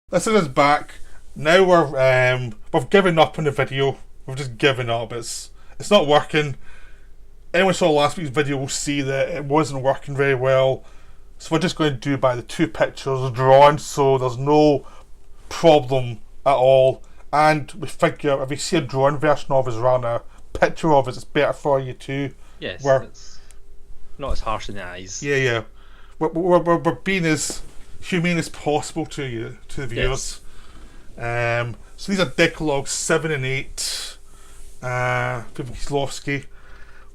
This is us back. Now we've given up on the video. We've just given up. It's not working. Anyone saw last week's video will see that it wasn't working very well. So we're just going to do by the two pictures drawn, so there's no problem at all. And we figure if you see a drawn version of us rather than a picture of us, it's better for you too. Yes, We're, it's not as harsh in the eyes. yeah. We're being as humane as possible to you, to the viewers. Yes. So these are Decalogue 7 and 8. People Kieslowski.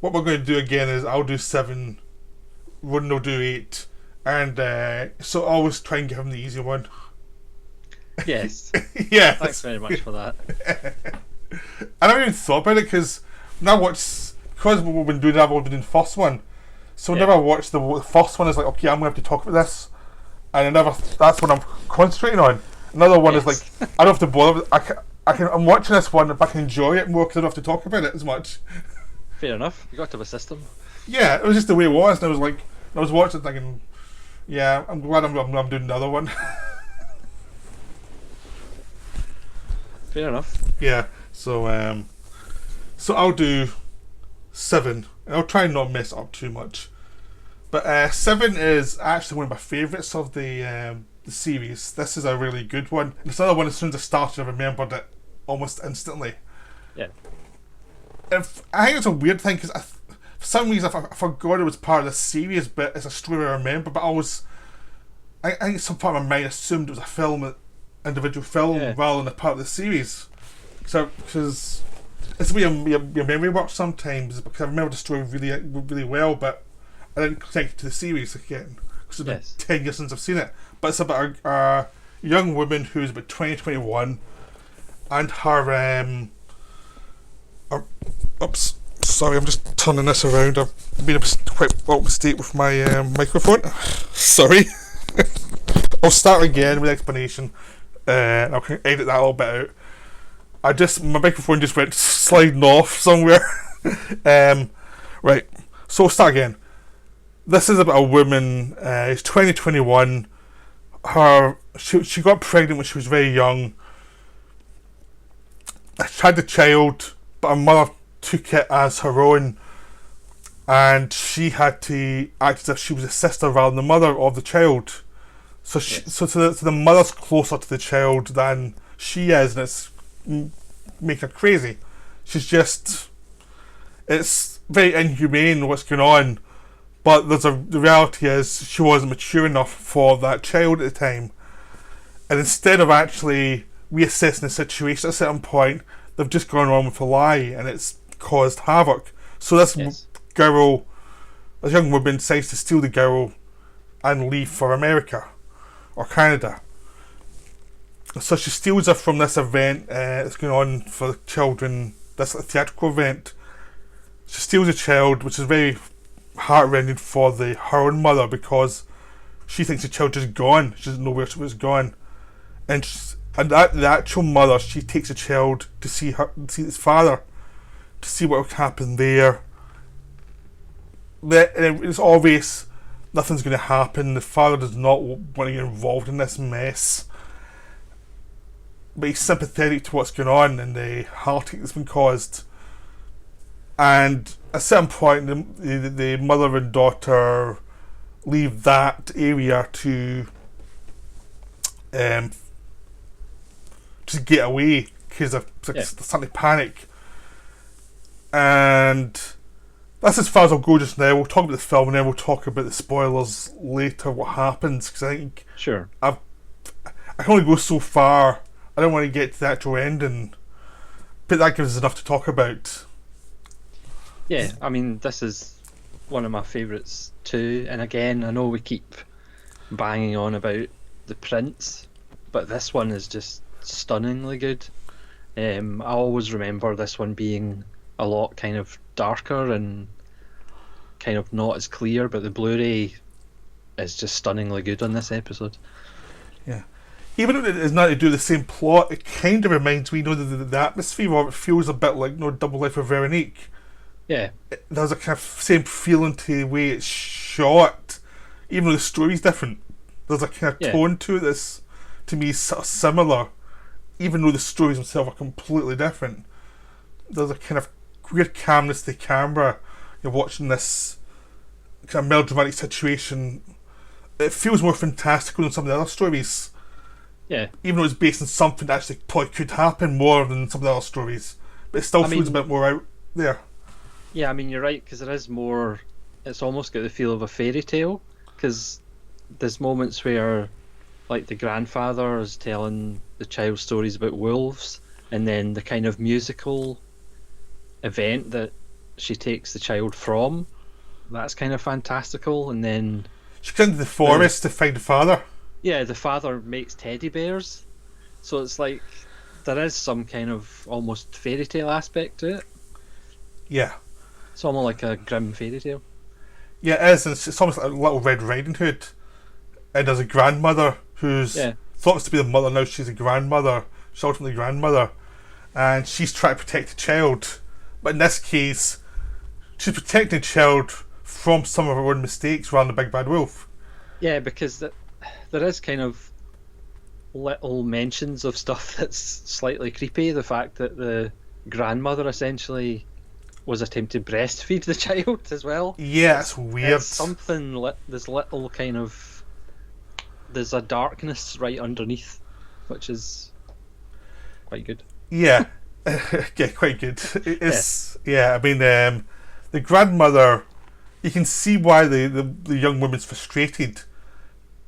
What we're going to do again is I'll do 7, Ronan will do 8, and so always try and give him the easy one. Yes. Yeah. Thanks very much for that. I never even thought about it because because we've been doing that, we've been doing the first one. So whenever I watch the first one, is like, okay, I'm going to have to talk about this, and that's what I'm concentrating on. Another one is like, I don't have to bother. I'm watching this one if I can enjoy it more because I don't have to talk about it as much. Fair enough. You got to have a system. Yeah, it was just the way it was, and I was watching thinking, yeah, I'm glad I'm doing another one. Fair enough. Yeah, so I'll do 7. I'll try and not mess up too much. But 7 is actually one of my favourites of the series. This is a really good one. It's another one. As soon as I started, I remembered it almost instantly. Yeah. I think it's a weird thing because for some reason I forgot it was part of the series, but it's a story I remember. But I think some part of my mind assumed it was a individual film, rather than a part of the series. So because it's the way your memory works sometimes. Because I remember the story really well, but I didn't connect it to the series again because it's been 10 years since I've seen it. But it's about a young woman who's about 2021, and her oops, sorry, I'm just turning this around. I've made a quite mistake with my microphone. Sorry. I'll start again with the explanation. I'll edit that a little bit out. My microphone just went sliding off somewhere. Right, so we'll start again. This is about a woman. It's 2021. She got pregnant when she was very young. She had the child, but her mother took it as her own, and she had to act as if she was a sister rather than the mother of the child. So the mother's closer to the child than she is, and it's making her crazy. It's very inhumane what's going on, but the reality is she wasn't mature enough for that child at the time. And instead of actually reassessing the situation at a certain point, they've just gone on with a lie, and it's caused havoc. So this young woman decides to steal the girl and leave for America or Canada. So she steals her from this event that's going on for children, this theatrical event. She steals a child, which is very heartrending for her own mother because she thinks the child is gone. She doesn't know where she was gone. And the actual mother, she takes a child to see his father, to see what will happen there. It's obvious nothing's going to happen. The father does not want to get involved in this mess, but he's sympathetic to what's going on and the heartache that's been caused. And at a certain point, the mother and daughter leave that area to get away because they're starting to panic. And that's as far as I'll go just now. We'll talk about the film and then we'll talk about the spoilers later, what happens, because I think I can only go so far. I don't want to get to the actual ending, but that gives us enough to talk about. Yeah, I mean, this is one of my favourites too, and again, I know we keep banging on about the prints, but this one is just stunningly good. I always remember this one being a lot kind of darker and kind of not as clear, but the Blu-ray is just stunningly good on this episode. Yeah. Even if it is not to do the same plot, it kind of reminds me, the atmosphere of it feels a bit like Double Life of Veronique. Yeah. There's a kind of same feeling to the way it's shot, even though the story's different. There's a kind of tone to it that's to me, is sort of similar, even though the stories themselves are completely different. There's a kind of weird calmness to the camera. You're watching this kind of melodramatic situation. It feels more fantastical than some of the other stories. Yeah. Even though it's based on something that actually probably could happen more than some of the other stories. But it still feels a bit more out there. Yeah, I mean, you're right, because there is more... It's almost got the feel of a fairy tale, because there's moments where, like, the grandfather is telling the child stories about wolves, and then the kind of musical event that she takes the child from, that's kind of fantastical. And then she goes into the forest to find the father. Yeah, the father makes teddy bears, so it's like there is some kind of almost fairy tale aspect to it. Yeah, it's almost like a grim fairy tale. Yeah, it is. It's almost like a Little Red Riding Hood. And there's a grandmother who's thought to be the mother, now she's a grandmother. She's ultimately grandmother, and she's trying to protect the child. But in this case, she's protecting the child from some of her own mistakes rather than the big bad wolf. Yeah, because there is kind of little mentions of stuff that's slightly creepy. The fact that the grandmother essentially was attempting to breastfeed the child as well. Yeah, it's weird. It's something, there's little kind of... There's a darkness right underneath, which is quite good. Yeah. Yeah, quite good. It's I mean, the grandmother, you can see why the young woman's frustrated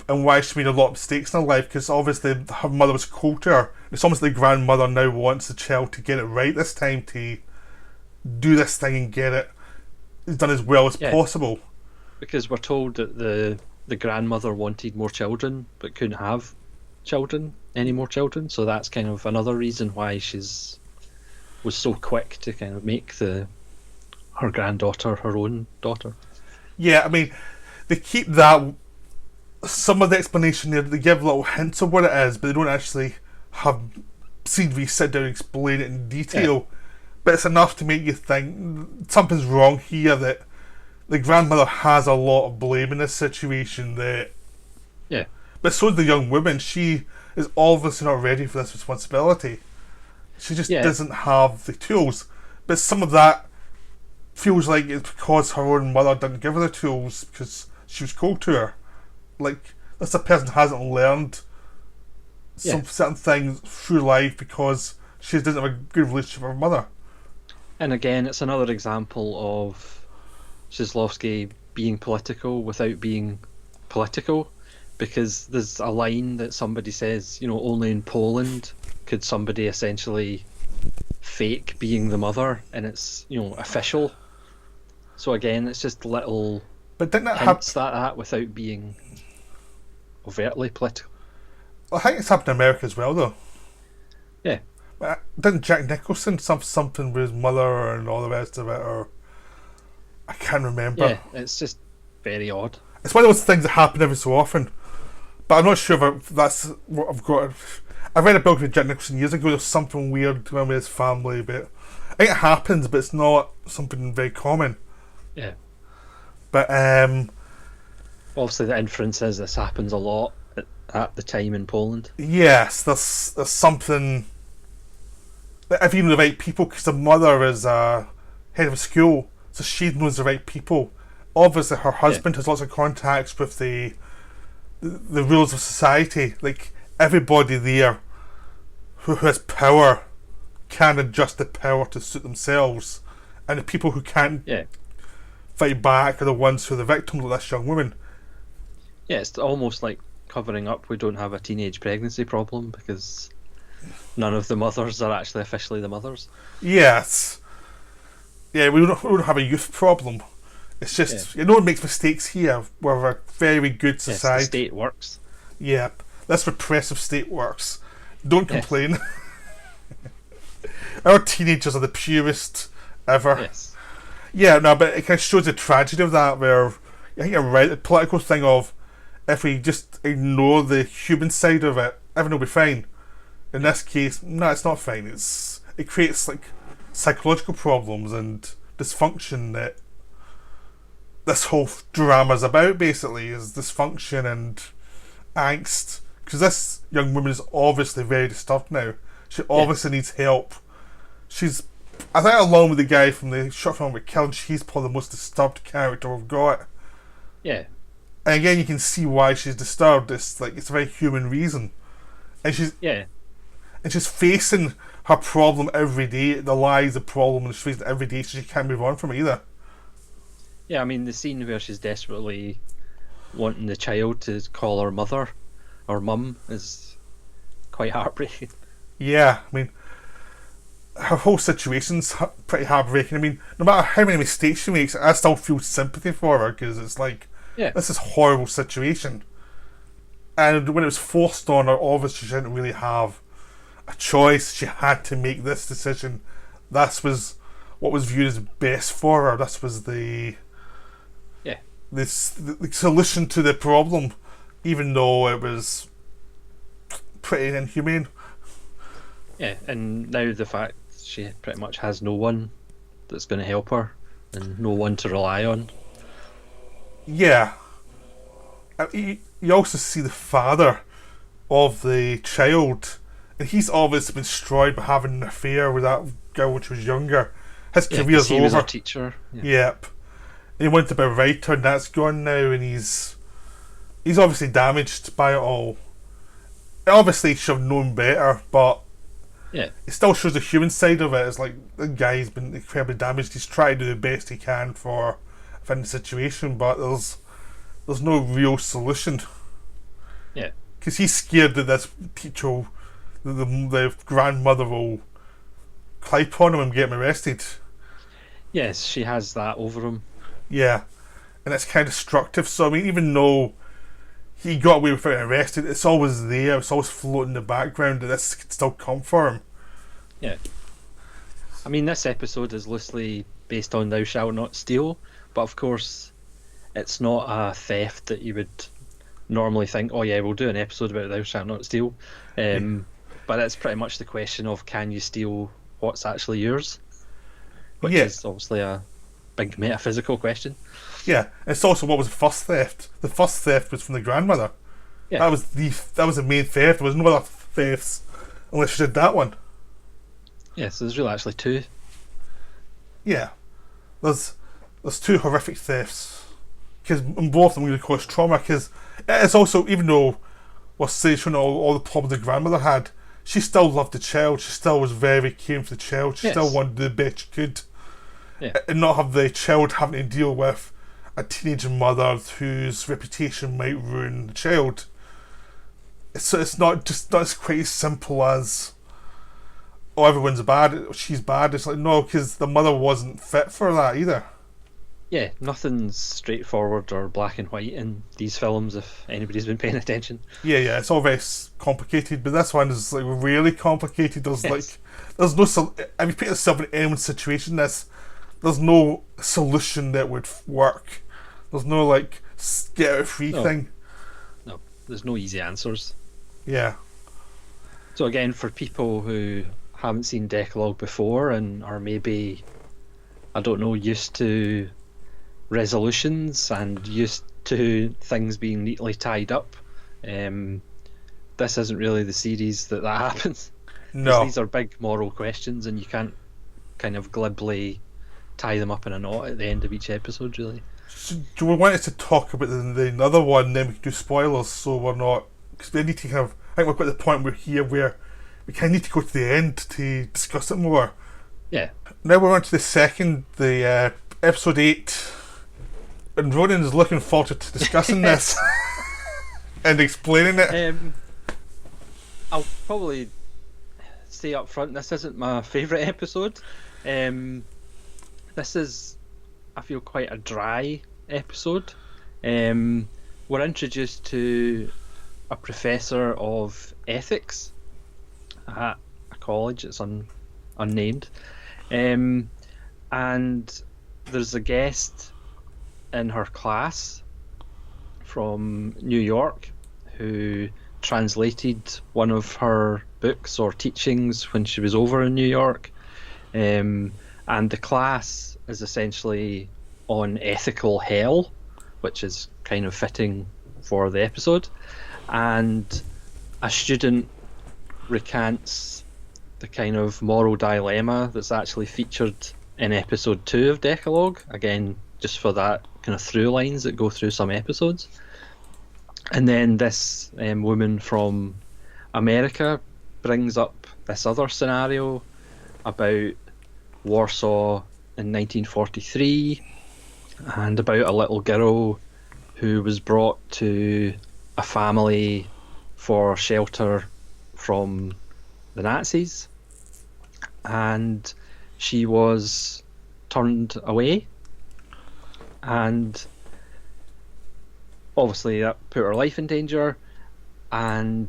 and why she made a lot of mistakes in her life, because obviously her mother was cold to her. It's almost like the grandmother now wants the child to get it right this time, to do this thing and get it done as well as possible. Because we're told that the grandmother wanted more children but couldn't have any more children, so that's kind of another reason why was so quick to kind of make her granddaughter her own daughter. Yeah, I mean, they keep that, some of the explanation there, they give little hints of what it is, but they don't actually have scenes where you sit down and explain it in detail. But it's enough to make you think something's wrong here, that the grandmother has a lot of blame in this situation. But so is the young woman. She is obviously not ready for this responsibility. She just doesn't have the tools. But some of that feels like it's because her own mother didn't give her the tools because she was cold to her. Like, this a person hasn't learned some certain things through life because she doesn't have a good relationship with her mother. And again, it's another example of Szysłowski being political without being political, because there's a line that somebody says, only in Poland could somebody essentially fake being the mother, and it's, official. So again, it's just little hints that without being overtly political. I think it's happened in America as well, though. Yeah. Didn't Jack Nicholson something with his mother and all the rest of it, or I can't remember. Yeah, it's just very odd. It's one of those things that happen every so often, but I'm not sure if that's what I've got. I read a book with Jack Nicholson years ago. There's something weird with his family, but I think it happens, but it's not something very common. Yeah. But obviously, the inference is this happens a lot at the time in Poland. Yes, there's something. If you know the right people, because the mother is head of a school, so she knows the right people. Obviously, her husband has lots of contacts with the rules of society. Like, everybody there who has power can adjust the power to suit themselves, and the people who can't fight back are the ones who are the victims of this young woman. Yeah, it's almost like covering up we don't have a teenage pregnancy problem, because none of the mothers are actually officially the mothers. Yes. Yeah, we don't have a youth problem. It's just, it makes mistakes here. We're a very good society. Yes, the state works. Yeah, this repressive state works. Don't complain. Our teenagers are the purest ever. Yes. Yeah, no, but it kind of shows the tragedy of that, where I think you're right, the political thing of, if we just ignore the human side of it, everything will be fine. In this case, no, it's not fine. It creates like psychological problems and dysfunction that this whole drama's about. Basically, is dysfunction and angst because this young woman is obviously very disturbed now. She obviously needs help. I think along with the guy from the short film with killed, she's probably the most disturbed character we've got. Yeah. And again, you can see why she's disturbed. It's a very human reason, and she's facing her problem every day. The lies, the problem, and she's facing it every day, so she can't move on from it either. Yeah, I mean, the scene where she's desperately wanting the child to call her mother or mum is quite heartbreaking. Yeah, I mean, her whole situation's pretty heartbreaking. I mean, no matter how many mistakes she makes, I still feel sympathy for her, because it's like, this is a horrible situation. And when it was forced on her, obviously she didn't really have a choice. She had to make this decision. That was what was viewed as best for her. This was the solution to the problem, even though it was pretty inhumane. Yeah, and now the fact she pretty much has no one that's going to help her and no one to rely on. Yeah. You also see the father of the child, and he's obviously been destroyed by having an affair with that girl when she was younger. His career's he over. Was a teacher. Yep. He went to be a writer, and that's gone now, and he's obviously damaged by it all. Obviously, he should have known better, but it still shows the human side of it. It's like, the guy's been incredibly damaged. He's trying to do the best he can for the situation, but there's no real solution. Yeah. Because he's scared that this teacher, the grandmother, will clip on him and get him arrested. Yes, she has that over him. Yeah. And it's kind of destructive. So, I mean, even though he got away without getting arrested, it's always there. It's always floating in the background that this could still come for him. Yeah. I mean, this episode is loosely based on Thou Shalt Not Steal, but of course, it's not a theft that you would normally think, oh yeah, we'll do an episode about Thou Shalt Not Steal. But it's pretty much the question of, can you steal what's actually yours? Which is obviously a big metaphysical question. Yeah, it's also, what was the first theft? The first theft was from the grandmother. Yeah. That was the main theft. There was no other thefts unless you did that one. Yeah, so there's really actually two. Yeah. There's two horrific thefts. Because in both of them really cause trauma, because it's also, even though we're saying all the problems the grandmother had, she still loved the child. She still was very caring for the child. She still wanted to do the best she could. Yeah. And not have the child having to deal with a teenage mother whose reputation might ruin the child. It's not quite as simple as, oh, everyone's bad, she's bad. It's like, no, because the mother wasn't fit for that either. Yeah, nothing's straightforward or black and white in these films, if anybody's been paying attention. Yeah, it's all very complicated, but this one is like really complicated. There's there's no, if you put yourself in anyone's situation, there's no solution that would work. There's no like get out of free thing. No, there's no easy answers. Yeah. So again, for people who haven't seen Decalogue before and are maybe, I don't know, used to resolutions and used to things being neatly tied up, this isn't really the series that happens. No. These are big moral questions and you can't kind of glibly tie them up in a knot at the end of each episode, really. So, do we want us to talk about the other one, then we can do spoilers, so we're not, because we need to kind of, I think we've got the point where we kind of need to go to the end to discuss it more. Yeah. Now we're on to the episode 8, and Ronan is looking forward to discussing this and explaining it. I'll probably say up front, this isn't my favourite episode. This is, I feel, quite a dry episode. We're introduced to a professor of ethics at a college. It's unnamed, and there's a guest in her class from New York who translated one of her books or teachings when she was over in New York, and the class is essentially on ethical hell, which is kind of fitting for the episode. And a student recants the kind of moral dilemma that's actually featured in episode 2 of Decalogue. Again, just for that kind of through lines that go through some episodes. And then this woman from America brings up this other scenario about Warsaw in 1943 and about a little girl who was brought to a family for shelter from the Nazis, and she was turned away, and obviously that put her life in danger. And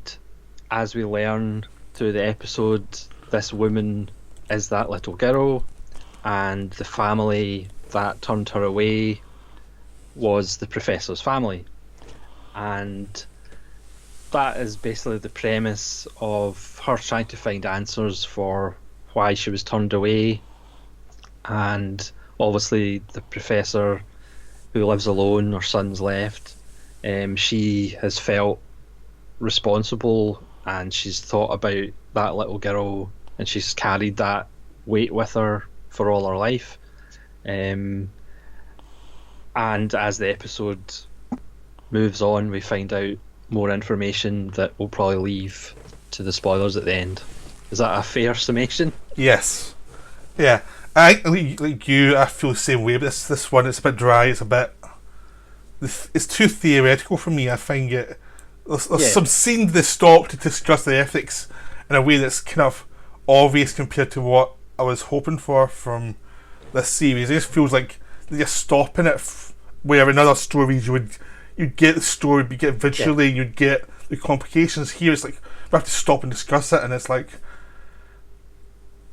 as we learn through the episode, this woman is that little girl, and the family that turned her away was the professor's family. And that is basically the premise of her trying to find answers for why she was turned away. And obviously the professor, who lives alone, her son's left, she has felt responsible, and she's thought about that little girl, and she's carried that weight with her for all her life. And as the episode moves on, we find out more information that we'll probably leave to the spoilers at the end. Is that a fair summation? Yes. Yeah. I like you, I feel the same way, but this one, it's a bit dry, it's too theoretical for me. I find it, there's some scenes they stop to discuss the ethics in a way that's kind of obvious compared to what I was hoping for from this series. It just feels like they're just stopping it where in other stories you'd get the story, you'd get visually, you'd get the complications. Here it's like we have to stop and discuss it, and it's like,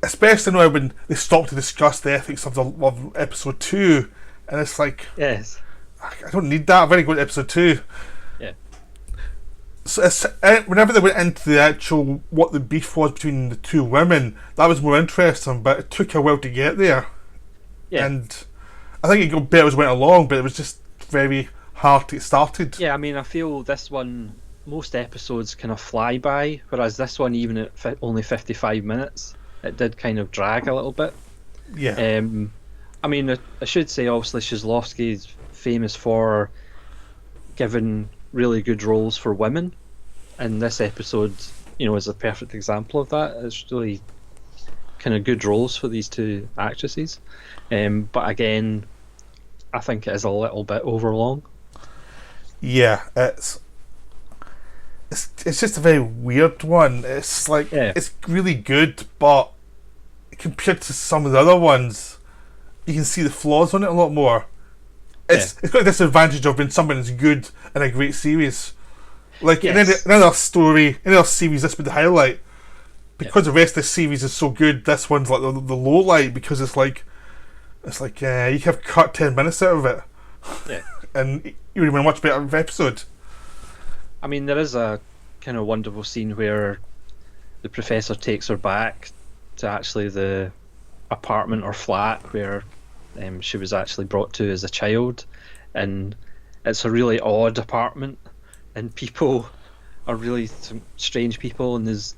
especially now when they stop to discuss the ethics of episode 2, and it's like, yes, I don't need that. I've already got episode 2. Yeah. So whenever they went into the actual what the beef was between the two women, that was more interesting, but it took a while to get there. Yeah. And I think it got better as it went along, but it was just very hard to get started. Yeah, I mean, I feel this one, most episodes kind of fly by, whereas this one, even at only 55 minutes, it did kind of drag a little bit. Yeah. I mean, I should say, obviously, Shizlovsky is famous for giving really good roles for women, and this episode, is a perfect example of that. It's really kind of good roles for these two actresses, but again, I think it is a little bit overlong. Yeah, it's just a very weird one. It's like, It's really good, but compared to some of the other ones, you can see the flaws on it a lot more. It's got a disadvantage of being something that's good in a great series. Like in another story, in another series, this would highlight. Because the rest of the series is so good, this one's like the low light, because it's like you have cut 10 minutes out of it. Yeah. And you would have been a much better episode. I mean, there is a kind of wonderful scene where the professor takes her back to actually the apartment or flat where she was actually brought to as a child, and it's a really odd apartment, and people are really some strange people, and there's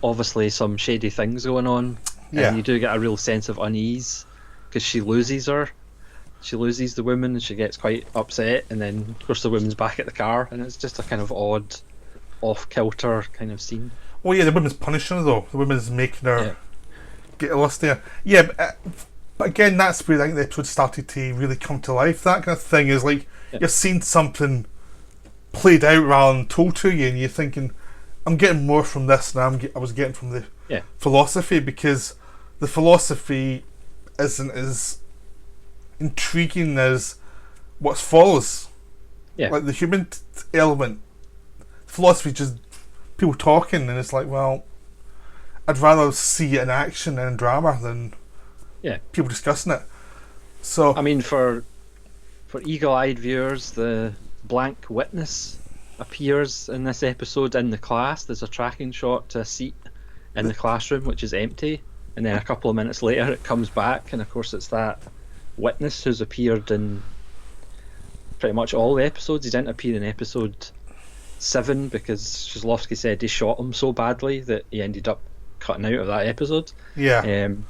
obviously some shady things going on, and you do get a real sense of unease because she loses the woman, and she gets quite upset, and then of course the woman's back at the car, and it's just a kind of odd, off-kilter kind of scene. Well, yeah, the woman's punishing her though. The woman's making her get lost there. Yeah, but again, that's where I think the episode started to really come to life. That kind of thing is like you're seeing something played out rather than told to you, and you're thinking, I'm getting more from this than I was getting from the philosophy, because the philosophy isn't as intriguing as what follows. Like the human element, philosophy, just people talking, and it's like, well, I'd rather see it in action and in drama than people discussing it. So I mean, for eagle-eyed viewers, the blank witness appears in this episode in the class. There's a tracking shot to a seat in the classroom which is empty, and then a couple of minutes later it comes back, and of course it's that witness who's appeared in pretty much all the episodes. He didn't appear in episode 7 because Shizlowski said he shot him so badly that he ended up cutting out of that episode. Yeah. And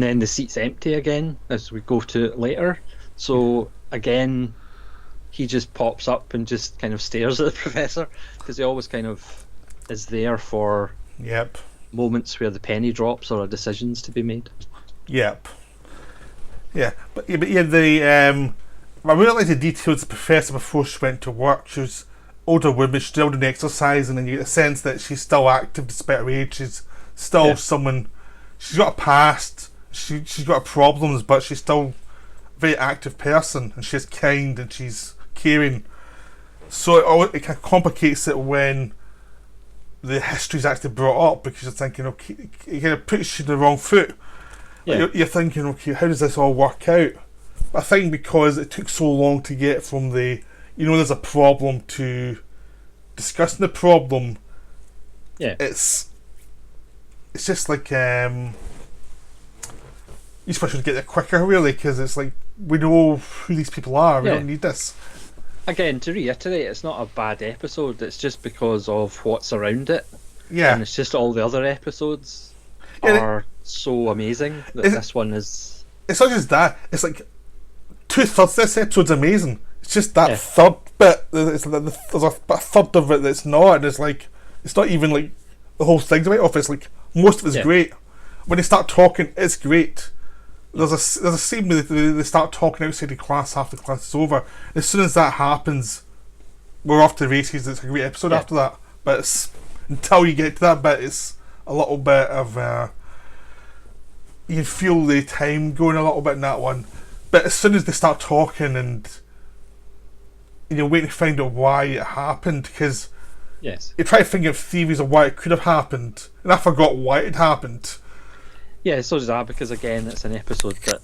then the seat's empty again as we go to it later. So again, he just pops up and just kind of stares at the professor because he always kind of is there for Yep. moments where the penny drops or a decision's to be made. Yep. Yeah, but the I really like the details of the professor before she went to work. She was older woman, she's still doing exercise, and then you get a sense that she's still active despite her age. She's still someone. She's got a past. She's got problems, but she's still a very active person, and she's kind and she's caring. So it kind of complicates it when the history's actually brought up because you're thinking, okay, it kind of puts you in the wrong foot. Yeah. You're thinking, okay, how does this all work out? But I think because it took so long to get from the, there's a problem to discussing the problem. Yeah. It's just like you supposed to get there quicker, really, because it's like we know who these people are. We don't need this. Again, to reiterate, it's not a bad episode. It's just because of what's around it. Yeah. And it's just all the other episodes are so amazing that this one is. It's not just that. It's like 2/3 of this episode's amazing. It's just that third bit. There's a third of it that's not, and it's like it's not even like the whole thing's right off. It's like most of it's great. When they start talking, it's great. There's a scene where they start talking outside the class after the class is over. As soon as that happens, we're off to the races. It's a great episode after that. But it's, until you get to that bit, it's a little bit of you can feel the time going a little bit in that one. But as soon as they start talking and you're waiting to find out why it happened, because you try to think of theories of why it could have happened, and I forgot why it happened. Yeah, so does that, because again, it's an episode that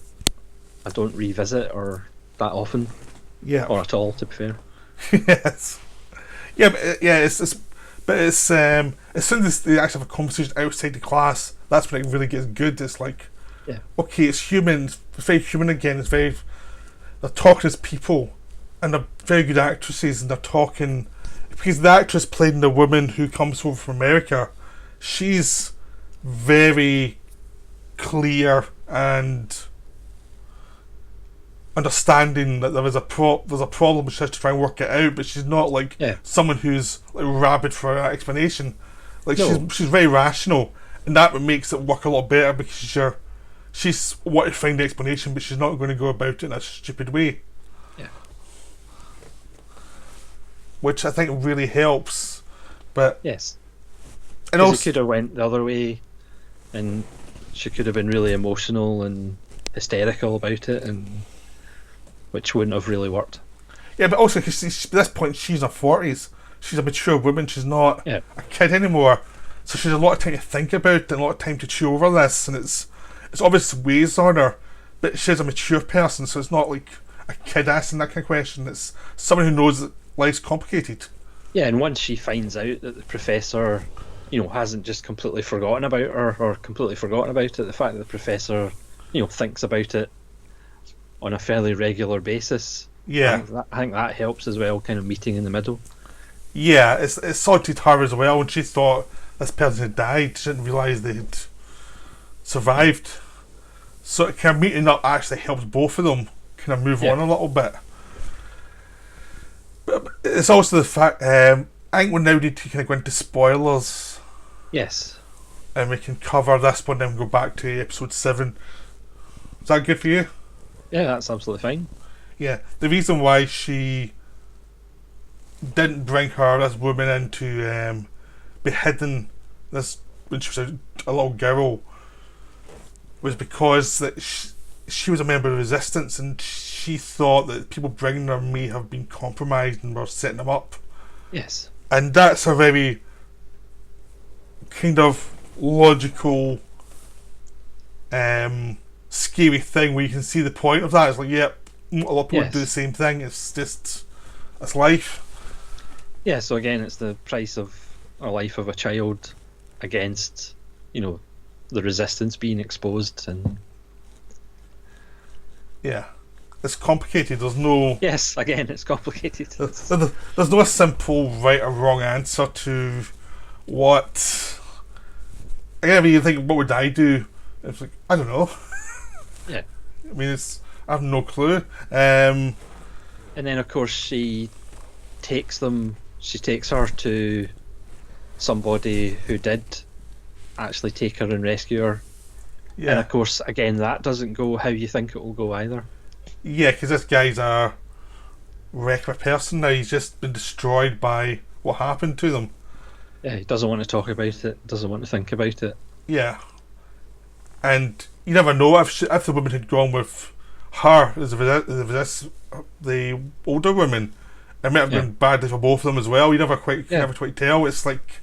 I don't revisit or that often. Yeah. Or at all, to be fair. Yes. Yeah, but it's as soon as they actually have a conversation outside the class, that's when it really gets good. It's like, okay, it's human, it's very human again. They're talking as people, and they're very good actresses, and they're talking because the actress playing the woman who comes over from America, she's very clear and understanding that there's a problem. She has to try and work it out, but she's not like someone who's like rabid for an explanation. Like she's very rational, and that makes it work a lot better because she's wanting to find the explanation, but she's not going to go about it in a stupid way. Yeah. Which I think really helps. But yes, and also it could have went the other way, and she could have been really emotional and hysterical about it, and which wouldn't have really worked. Yeah, but also because at this point she's in her 40s. She's a mature woman. She's not a kid anymore. So she's a lot of time to think about it and a lot of time to chew over this, and it's obvious weighs on her, but she's a mature person, so it's not like a kid asking that kind of question. It's someone who knows that life's complicated. Yeah, and once she finds out that the professor, hasn't just completely forgotten about her or completely forgotten about it, the fact that the professor, thinks about it on a fairly regular basis. Yeah, I think that helps as well, kind of meeting in the middle. Yeah, it's salted her as well when she thought this person had died. She didn't realise they had survived. So it kind of meeting up actually helps both of them kind of move on a little bit. But it's also the fact, I think we now need to kind of go into spoilers. Yes. And we can cover this one and go back to episode 7. Is that good for you? Yeah, that's absolutely fine. Yeah, the reason why she didn't bring this woman in to be hidden this when she was a little girl was because that she was a member of the resistance, and she thought that people bringing her may have been compromised and were setting them up. Yes. And that's a very kind of logical scary thing where you can see the point of that. It's like, a lot of people do the same thing. It's life. Yeah, so again, it's the price of a life of a child against, the resistance being exposed. And yeah, it's complicated. There's no Yes, again, it's complicated. there's no simple right or wrong answer to what. Again, I mean, you think, what would I do? It's like, I don't know. Yeah. I mean, I have no clue. And then, of course, she takes her to somebody who did actually take her and rescue her. Yeah. And of course, again, that doesn't go how you think it will go either. Yeah, because this guy's a wreck of a person now. He's just been destroyed by what happened to them. Yeah, he doesn't want to talk about it, doesn't want to think about it. Yeah. And you never know if the woman had gone with her as the older woman, it might have been badly for both of them as well. You never quite tell. It's like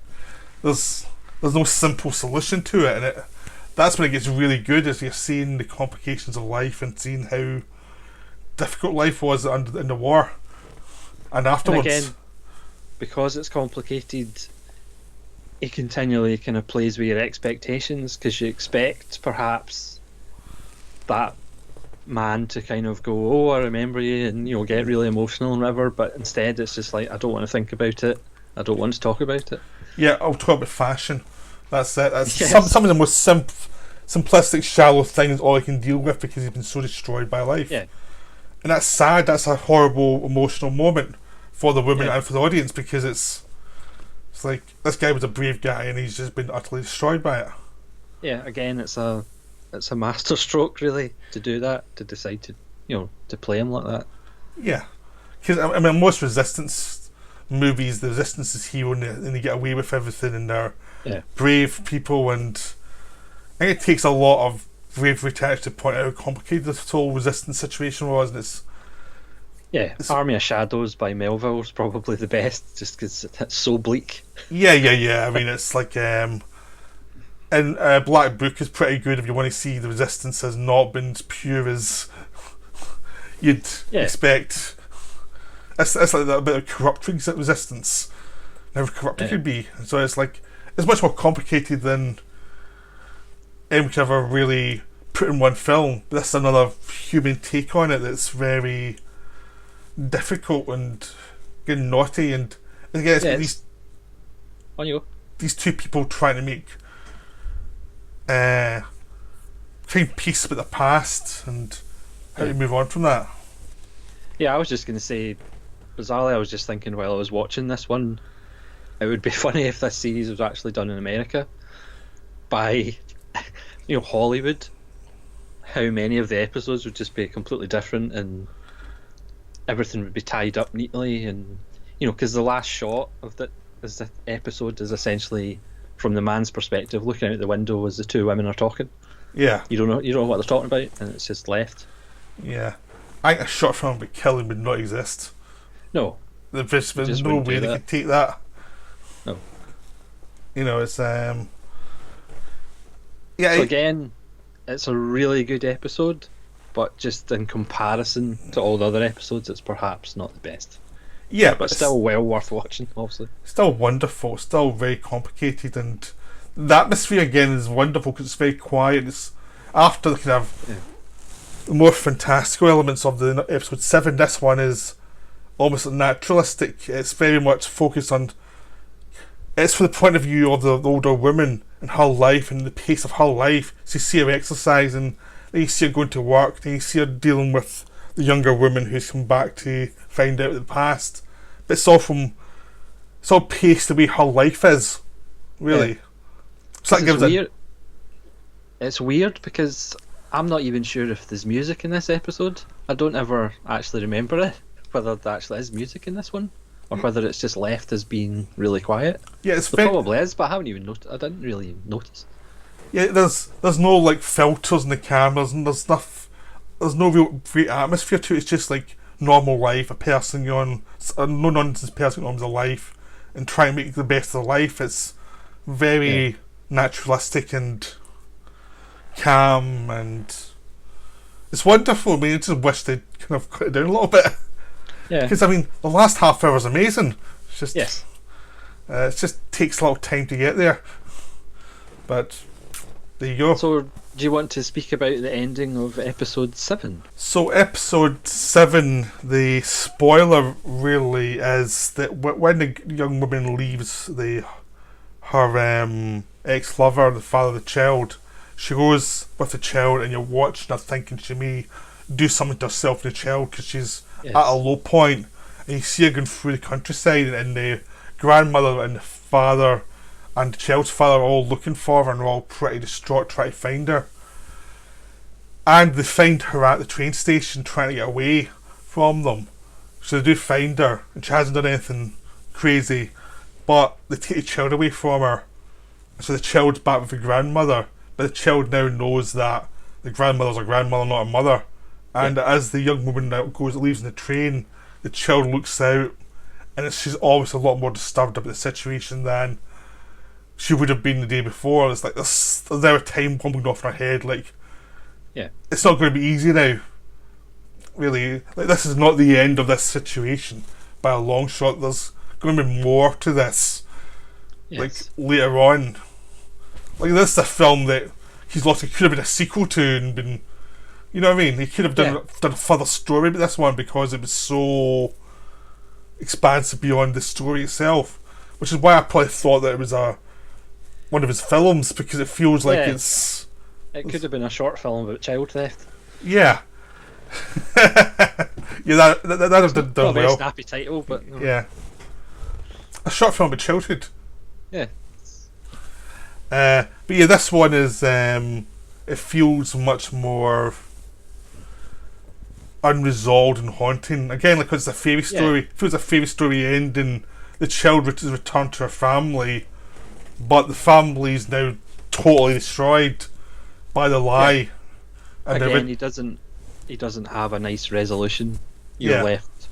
there's no simple solution to it, and that's when it gets really good, is you're seeing the complications of life and seeing how difficult life was in the war and afterwards. And again, because it's complicated, it continually kind of plays with your expectations, because you expect perhaps that man to kind of go, oh, I remember you, and get really emotional and whatever, but instead it's just like, I don't want to think about it, I don't want to talk about it. Yeah, I'll talk about fashion. That's it. That's Yes. some of the most simplistic, shallow things all I can deal with, because he's been so destroyed by life. Yeah. And that's sad. That's a horrible emotional moment for the woman Yeah. and for the audience, because it's like, this guy was a brave guy and he's just been utterly destroyed by it. Yeah, again, it's a masterstroke, really, to do that, to decide to to play him like that. Yeah, because I mean, most resistance movies, the resistance is hero, and they get away with everything, and they're brave people, and I think it takes a lot of bravery to actually point out how complicated this whole resistance situation was, and it's Army of Shadows by Melville is probably the best, just because it's so bleak. Yeah. I mean, it's like, and Black Book is pretty good if you want to see the resistance has not been as pure as you'd expect. It's like that bit of corrupt resistance, how corrupt it could be. So it's like, it's much more complicated than anyone could ever really put in one film. But this is another human take on it that's very difficult and getting naughty, and again, it's these two people trying to make find peace with the past and how to move on from that. Yeah, I was just going to say, bizarrely, I was just thinking while I was watching this one, it would be funny if this series was actually done in America by Hollywood. How many of the episodes would just be completely different, and everything would be tied up neatly, and because the last shot of the episode is essentially from the man's perspective, looking out the window as the two women are talking. Yeah, you don't know what they're talking about, and it's just left. Yeah, I think a short film about killing would not exist. No, there's no way they could take that. No, it's So again, it's a really good episode, but just in comparison to all the other episodes, it's perhaps not the best. Yeah, but still well worth watching, obviously. Still wonderful, still very complicated, and the atmosphere again is wonderful because it's very quiet. It's after the kind of the more fantastical elements of the episode 7, this one is almost naturalistic. It's very much focused on, it's from the point of view of the older woman and her life and the pace of her life. So you see her exercising, then you see her going to work, then you see her dealing with the younger woman who's come back to find out the past. But it's all paced the way her life is, really. Yeah. So that gives weird. It's weird because I'm not even sure if there's music in this episode. I don't ever actually remember it, whether there actually is music in this one, or whether it's just left as being really quiet. Yeah, there probably is, but I haven't even noticed. I didn't really notice. Yeah, there's no like filters in the cameras, and there's no real great atmosphere to it. It's just like normal life, a person going, a no nonsense person going on with their life and trying to make the best of their life. It's very naturalistic and calm, and it's wonderful. I mean, I just wish they'd kind of cut it down a little bit. Yeah. Because I mean, the last half hour is amazing. It's just it just takes a lot of time to get there. But there you go. So Do you want to speak about the ending of episode 7? So episode 7, the spoiler really is that when the young woman leaves her ex-lover, the father of the child, she goes with the child, and you're watching her thinking she may do something to herself and the child because she's Yes. at a low point, and you see her going through the countryside, and the grandmother and the father and the child's father are all looking for her, and they're all pretty distraught trying to find her. And they find her at the train station trying to get away from them. So they do find her, and she hasn't done anything crazy, but they take the child away from her. So the child's back with the grandmother, but the child now knows that the grandmother's a grandmother, not a mother. And as the young woman now leaves in the train, the child looks out, and she's always a lot more disturbed about the situation than she would have been the day before. It's like there's now a time bumping off in her head, like, Yeah. it's not going to be easy now. Really, like, this is not the end of this situation by a long shot. There's going to be more to this. Yes. Like later on, like this is a film that he's lost. It could have been a sequel to and been, you know what I mean? He could have done a further story with this one because it was so expansive beyond the story itself. Which is why I probably thought that it was one of his films, because it feels like it's. It could have been a short film about child theft. Yeah. Yeah, that would have Not done a very well. snappy title, but Yeah. A short film about childhood. yeah. But yeah, this one is, it feels much more unresolved and haunting. Again, like it's a fairy story. It feels a fairy story ending. The child is returned to her family, but the family is now totally destroyed by the lie. Yeah. And Again, he doesn't have a nice resolution. You're left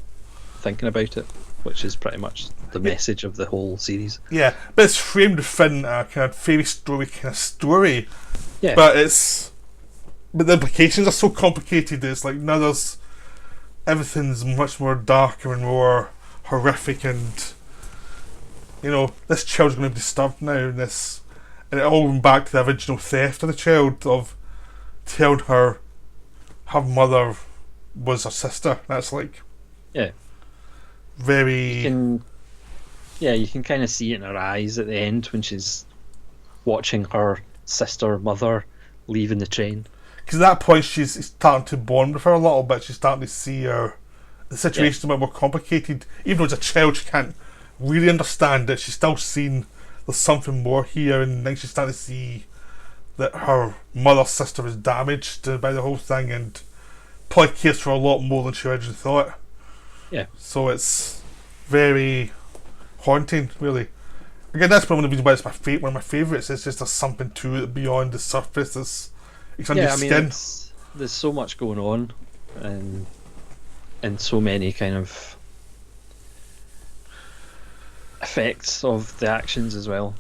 thinking about it, which is pretty much the message of the whole series. yeah, but it's framed within a kind of fairy story kind of story. Yeah. But the implications are so complicated. It's like now everything's much more darker and more horrific, and this child's going to be disturbed now, and it all went back to the original theft of the child, of telling her mother was her sister. That's like very. You can kind of see it in her eyes at the end when she's watching her sister mother leaving the train. Because at that point she's starting to bond with her a little bit. She's starting to see the situation's a bit more complicated. Even though as a child she can't really understand it, she's still seeing there's something more here, and then she's starting to see that her mother's sister is damaged by the whole thing, and probably cares for her a lot more than she originally thought. Yeah. So it's very haunting, really. Again, that's one of the reasons why it's one of my favourites. It's just there's something to it beyond the surface. It's under your skin. There's so much going on, and so many kind of effects of the actions as well.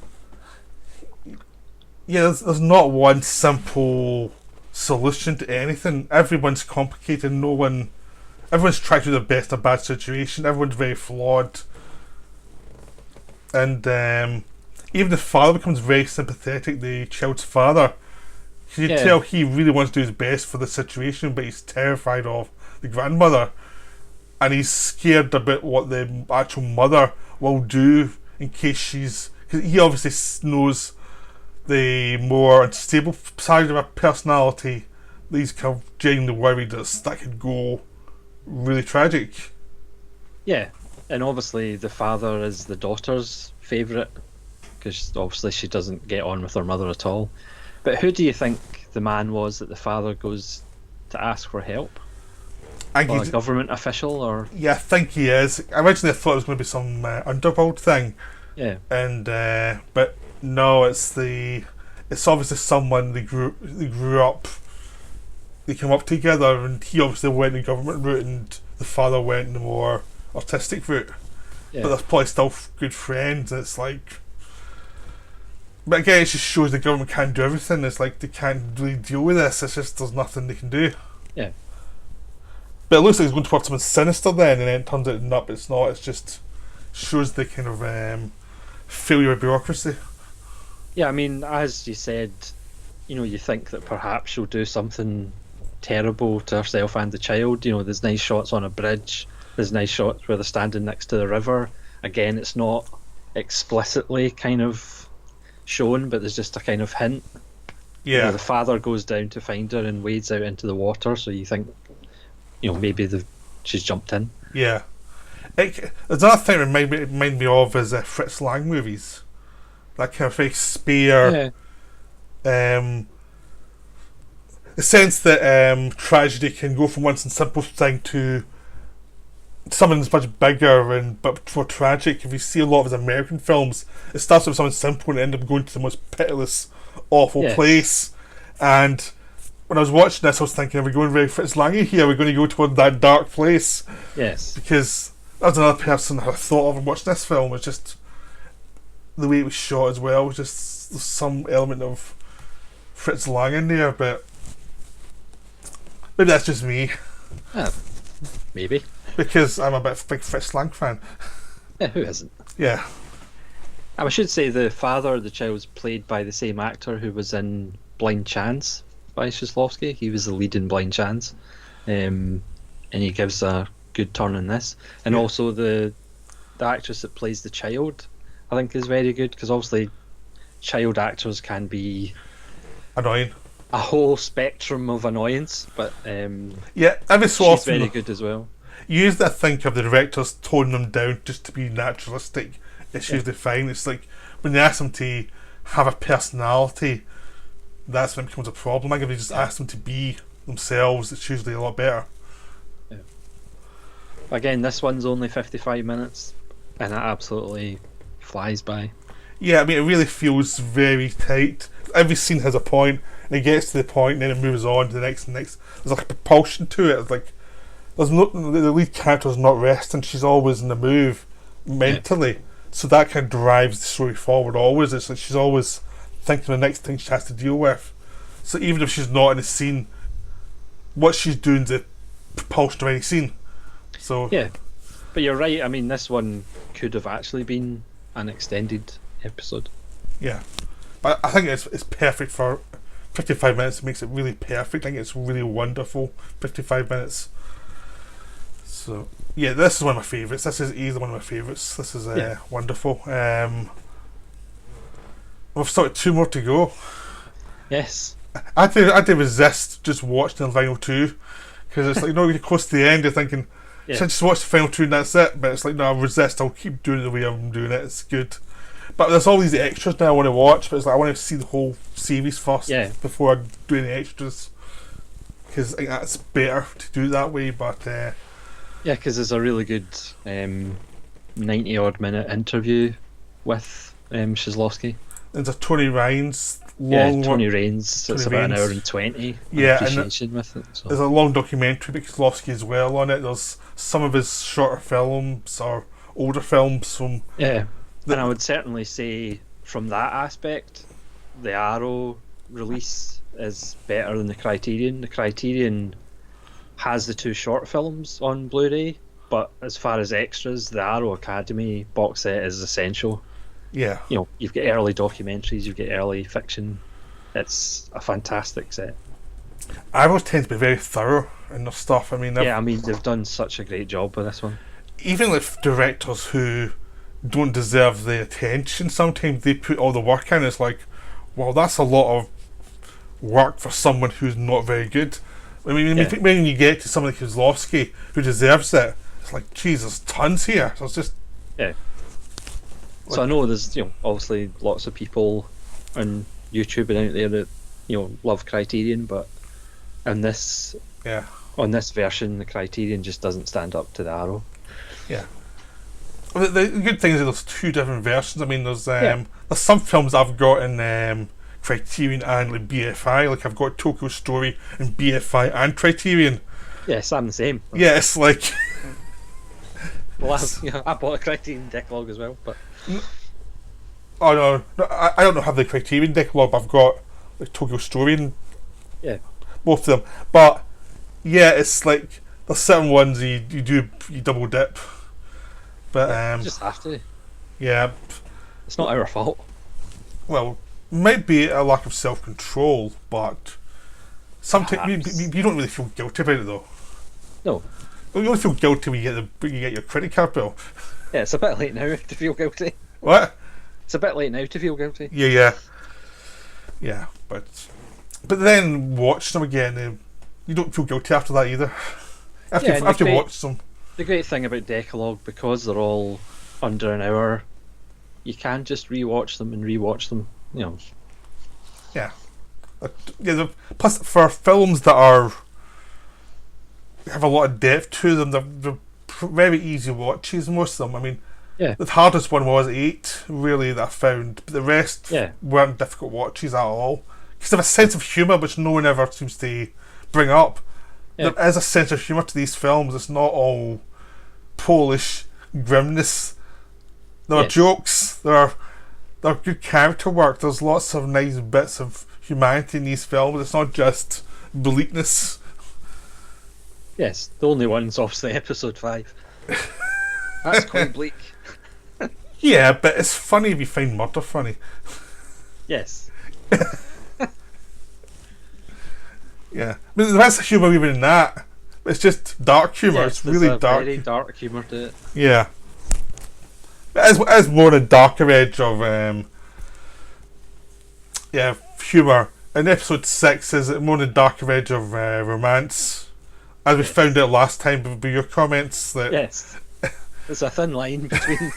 Yeah, there's not one simple solution to anything. Everyone's complicated. Everyone's trying to do their best in a bad situation. Everyone's very flawed, and even the father becomes very sympathetic. The child's father, you can tell he really wants to do his best for the situation, but he's terrified of the grandmother, and he's scared about what the actual mother will do in case she's. Because he obviously knows the more unstable side of her personality. He's kind of genuinely worried that could go really tragic. Yeah, and obviously the father is the daughter's favourite, because obviously she doesn't get on with her mother at all. But who do you think the man was that the father goes to ask for help? A government official, or? Yeah, I think he is. Originally I thought it was going to be some underworld thing. Yeah. And but no, it's obviously someone they grew up. They came up together, and he obviously went the government route, and the father went the more artistic route. Yeah. But they're probably still good friends. It's like, but again, it just shows the government can't do everything. It's like they can't really deal with this. It's just there's nothing they can do. Yeah. But it looks like it's going towards something sinister then, and then it turns out not. But it's not. It's just shows the kind of failure of bureaucracy. Yeah, I mean, as you said, you think that perhaps she'll do something terrible to herself and the child. There's nice shots on a bridge. There's nice shots where they're standing next to the river. Again, it's not explicitly kind of shown, but there's just a kind of hint. Yeah. The father goes down to find her and wades out into the water, so you think, maybe she's jumped in. Yeah. There's another thing that remind me of is Fritz Lang movies. That kind of very spare. The sense that tragedy can go from one simple thing to something that's much bigger but more tragic. If you see a lot of his American films, it starts with something simple and ends up going to the most pitiless, awful place. And when I was watching this, I was thinking, are we going very Fritz Lang here? Are we going to go toward that dark place? Yes. Because that was another person I thought of when watching this film. Was just the way it was shot as well. Just some element of Fritz Lang in there, but maybe that's just me. Maybe. Because I'm a big Fritz Lang fan. Yeah, who isn't? Yeah. I should say the father of the child was played by the same actor who was in Blind Chance by Sheslovsky. He was the lead in Blind Chance. And he gives a good turn in this. And also the actress that plays the child, I think, is very good, because obviously child actors can be annoying. A whole spectrum of annoyance, but every so she's often very good as well. You used to think of the directors toning them down just to be naturalistic. It's usually fine. It's like when they ask them to have a personality, that's when it becomes a problem. I think if they just ask them to be themselves, it's usually a lot better. Yeah. Again, this one's only 55 minutes, and it absolutely flies by. Yeah, I mean, it really feels very tight. Every scene has a point, and it gets to the point, and then it moves on to the next and next. There's like a propulsion to it. It's like the lead character's not resting; she's always in the move mentally. So that kind of drives the story forward. Always, it's like she's always thinking of the next thing she has to deal with. So even if she's not in a scene, what she's doing is the propulsion of any scene. So yeah, but you're right. I mean, this one could have actually been an extended episode. Yeah, but I think it's perfect for 55 minutes. It makes it really perfect. I think it's really wonderful. 55 minutes. So yeah, this is one of my favourites. This is easily one of my favourites. This is wonderful. We've still got 2 more to go. Yes. I had to resist just watching the final 2, because it's like, you're close to the end, you're thinking, should I just watch the final 2 and that's it? But it's like, no, I'll resist. I'll keep doing it the way I'm doing it. It's good. But there's all these extras now I want to watch, but it's like I want to see the whole series first before I do any extras, because I think that's better to do it that way. But yeah, because there's a really good 90-odd minute interview with Sheslovsky. There's a Tony Ryan's long Tony Raines. It's about an hour and 20. Appreciation with it. So. There's a long documentary by Sheslovsky as well on it. There's some of his shorter films or older films from. Yeah, and I would certainly say from that aspect, the Arrow release is better than the Criterion. The Criterion has the 2 short films on Blu-ray, but as far as extras, the Arrow Academy box set is essential. Yeah. You've got early documentaries, you've got early fiction. It's a fantastic set. Arrow tends to be very thorough in their stuff. I mean, they've done such a great job with this one. Even like directors who don't deserve the attention, sometimes they put all the work in. It's like, well, that's a lot of work for someone who's not very good. I mean, when you get to someone like Kozlowski who deserves it, it's like, Jesus, tons here. So it's just So I know there's obviously lots of people on YouTube and out there that love Criterion, but on this version, the Criterion just doesn't stand up to the Arrow. Yeah. Well, the good thing is that there's 2 different versions. I mean, there's some films I've got in Criterion and like BFI. Like I've got Tokyo Story in BFI and Criterion. Yes, I'm the same. Yeah, it's like. Well, I bought a Criterion Decalogue as well, but. Oh no, I don't have the Criterion Decalogue. I've got like Tokyo Story and both of them. But yeah, it's like there's certain ones you double dip. But you just have to. Yeah, it's not our fault. Well, might be a lack of self-control, but sometimes you don't really feel guilty about it though. No. You only feel guilty when you get your credit card bill. Yeah, it's a bit late now to feel guilty. What? It's a bit late now to feel guilty. Yeah. But then watch them again. You don't feel guilty after that either. After you watch them. The great thing about Decalogue, because they're all under an hour, you can just rewatch them and rewatch them. You know. Yeah. Plus, for films that have a lot of depth to them, they're very easy watches. Most of them. I mean, the hardest one was 8, really, that I found. But the rest weren't difficult watches at all. Because they have a sense of humour which no one ever seems to bring up. Yeah. There is a sense of humour to these films. It's not all Polish grimness. There are jokes. There are good character work. There's lots of nice bits of humanity in these films. It's not just bleakness. Yes, the only one's obviously episode 5. That's quite bleak. Yeah, but it's funny if you find murder funny. Yes. Yeah, I mean, that's humour even in that. It's just dark humour. Yes, it's really dark. Very dark humour to it. Yeah, it is more the darker edge of humour. In episode 6, is it more the darker edge of romance? As we found out last time with your comments that yes, there's a thin line between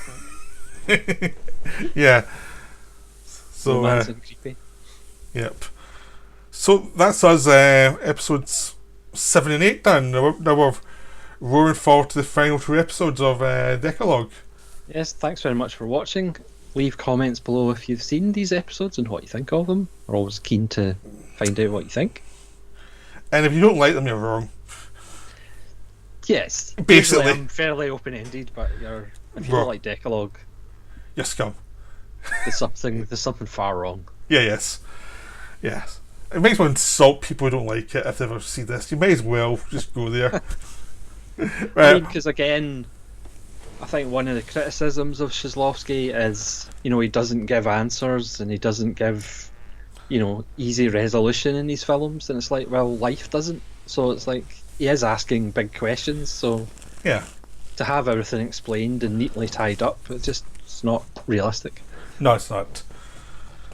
yeah. So romance and creepy. Yep. So that's us, episodes 7 and 8 done. Now we're roaring forward to the final 2 episodes of Decalogue. Yes, thanks very much for watching. Leave comments below if you've seen these episodes and what you think of them. We're always keen to find out what you think. And if you don't like them, you're wrong. Yes. Basically. I'm fairly open-ended, but if you don't like Decalogue, you're scum. There's something far wrong. Yes. It makes me insult people who don't like it if they ever see this. You may as well just go there. Right. I mean, because again, I think one of the criticisms of Shizlovsky is, he doesn't give answers and he doesn't give, easy resolution in these films. And it's like, well, life doesn't. So it's like, he is asking big questions. So to have everything explained and neatly tied up, it's not realistic. No, it's not.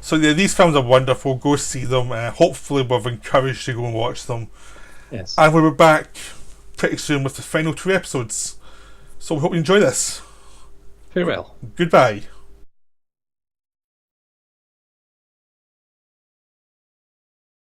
So these films are wonderful. Go see them. Hopefully we've encouraged you to go and watch them. Yes. And we'll be back pretty soon with the final 2 episodes. So we hope you enjoy this. Farewell. Goodbye.